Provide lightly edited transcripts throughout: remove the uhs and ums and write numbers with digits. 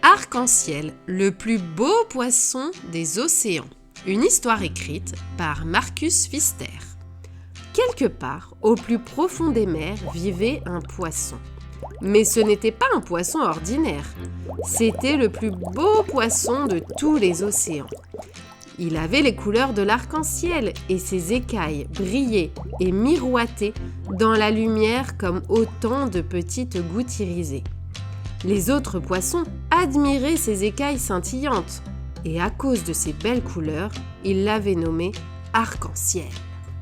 Arc-en-ciel, le plus beau poisson des océans. Une histoire écrite par Marcus Pfister. Quelque part, au plus profond des mers, vivait un poisson. Mais ce n'était pas un poisson ordinaire. C'était le plus beau poisson de tous les océans. Il avait les couleurs de l'arc-en-ciel et ses écailles brillaient et miroitaient dans la lumière comme autant de petites gouttes irisées. Les autres poissons admiraient ses écailles scintillantes et à cause de ses belles couleurs, ils l'avaient nommé arc-en-ciel.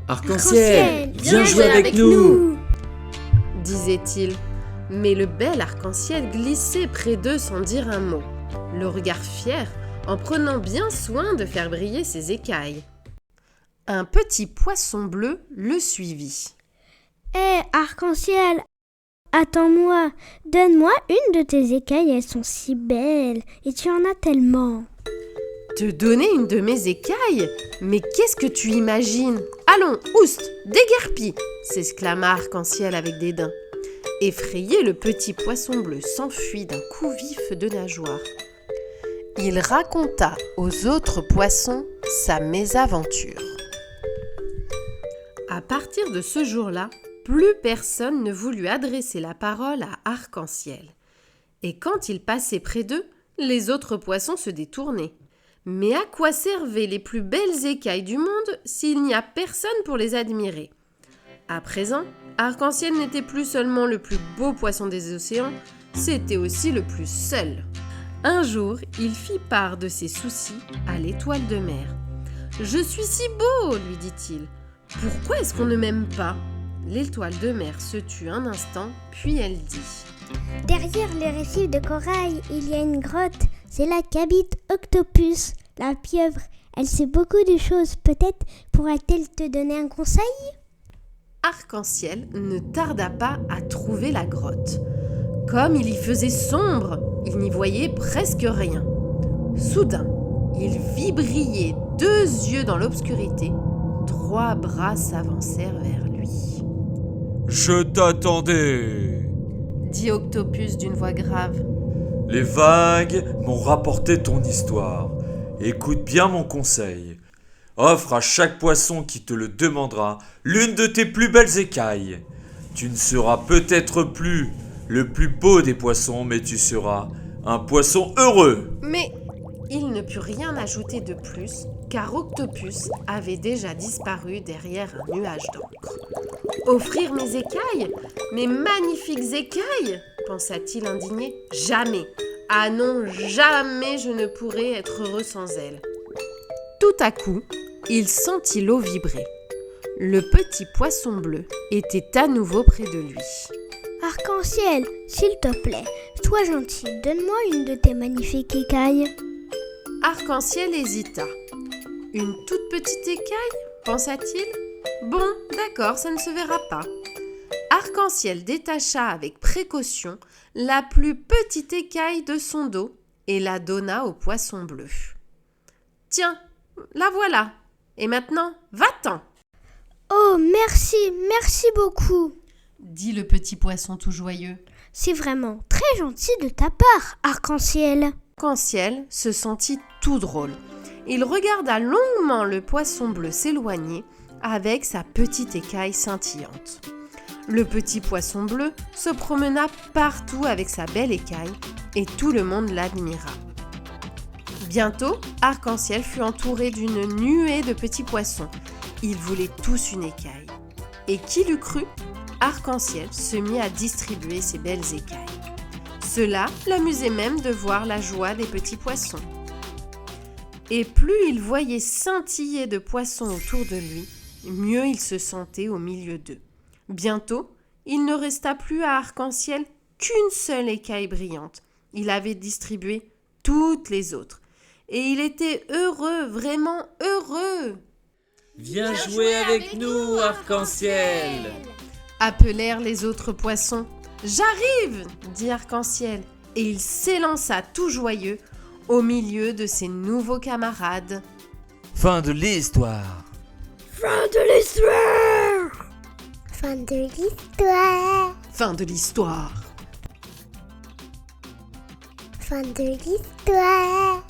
Arc-en-ciel, viens jouer avec nous, disait-il. Mais le bel arc-en-ciel glissait près d'eux sans dire un mot, le regard fier, en prenant bien soin de faire briller ses écailles. Un petit poisson bleu le suivit. Hé, arc-en-ciel, attends-moi, donne-moi une de tes écailles, elles sont si belles, et tu en as tellement. Te donner une de mes écailles? Mais qu'est-ce que tu imagines? Allons, oust, déguerpis, s'exclama Arc-en-ciel avec dédain. Effrayé, le petit poisson bleu s'enfuit d'un coup vif de nageoire. Il raconta aux autres poissons sa mésaventure. À partir de ce jour-là, plus personne ne voulut adresser la parole à Arc-en-ciel. Et quand il passait près d'eux, les autres poissons se détournaient. Mais à quoi servaient les plus belles écailles du monde s'il n'y a personne pour les admirer? À présent, Arc-en-ciel n'était plus seulement le plus beau poisson des océans, c'était aussi le plus seul. Un jour, il fit part de ses soucis à l'étoile de mer. « Je suis si beau, lui dit-il. Pourquoi est-ce qu'on ne m'aime pas ?» L'étoile de mer se tut un instant, puis elle dit « Derrière les récifs de corail, il y a une grotte. C'est là qu'habite Octopus, la pieuvre. Elle sait beaucoup de choses. Peut-être pourra-t-elle te donner un conseil ?» Arc-en-ciel ne tarda pas à trouver la grotte. Comme il y faisait sombre, il n'y voyait presque rien. Soudain, il vit briller 2 yeux dans l'obscurité. 3 bras s'avancèrent vers lui. « Je t'attendais !» dit Octopus d'une voix grave. « Les vagues m'ont rapporté ton histoire. Écoute bien mon conseil. Offre à chaque poisson qui te le demandera l'une de tes plus belles écailles. Tu ne seras peut-être plus le plus beau des poissons, mais tu seras un poisson heureux. » Mais il ne put rien ajouter de plus, car Octopus avait déjà disparu derrière un nuage d'encre. « Offrir mes écailles? Mes magnifiques écailles !» pensa-t-il indigné. « Jamais! Ah non, jamais je ne pourrai être heureux sans elles. » Tout à coup, il sentit l'eau vibrer. Le petit poisson bleu était à nouveau près de lui. « Arc-en-ciel, s'il te plaît, sois gentil, donne-moi une de tes magnifiques écailles. » Arc-en-ciel hésita. « Une toute petite écaille ?» pensa-t-il. « Bon, d'accord, ça ne se verra pas. » Arc-en-ciel détacha avec précaution la plus petite écaille de son dos et la donna au poisson bleu. « Tiens, la voilà. Et maintenant, va-t'en !»« Oh, merci beaucoup !» dit le petit poisson tout joyeux. « C'est vraiment très gentil de ta part, Arc-en-ciel. » Arc-en-ciel se sentit tout drôle. Il regarda longuement le poisson bleu s'éloigner avec sa petite écaille scintillante. Le petit poisson bleu se promena partout avec sa belle écaille et tout le monde l'admira. Bientôt, Arc-en-ciel fut entouré d'une nuée de petits poissons. Ils voulaient tous une écaille. Et qui l'eût cru? Arc-en-ciel se mit à distribuer ses belles écailles. Cela l'amusait même de voir la joie des petits poissons. Et plus il voyait scintiller de poissons autour de lui, mieux il se sentait au milieu d'eux. Bientôt, il ne resta plus à Arc-en-ciel qu'une seule écaille brillante. Il avait distribué toutes les autres. Et il était heureux, vraiment heureux. « Viens jouer avec nous, Arc-en-ciel !» appelèrent les autres poissons. « J'arrive !» dit Arc-en-ciel. Et il s'élança tout joyeux au milieu de ses nouveaux camarades. Fin de l'histoire. Fin de l'histoire. Fin de l'histoire. Fin de l'histoire. Fin de l'histoire.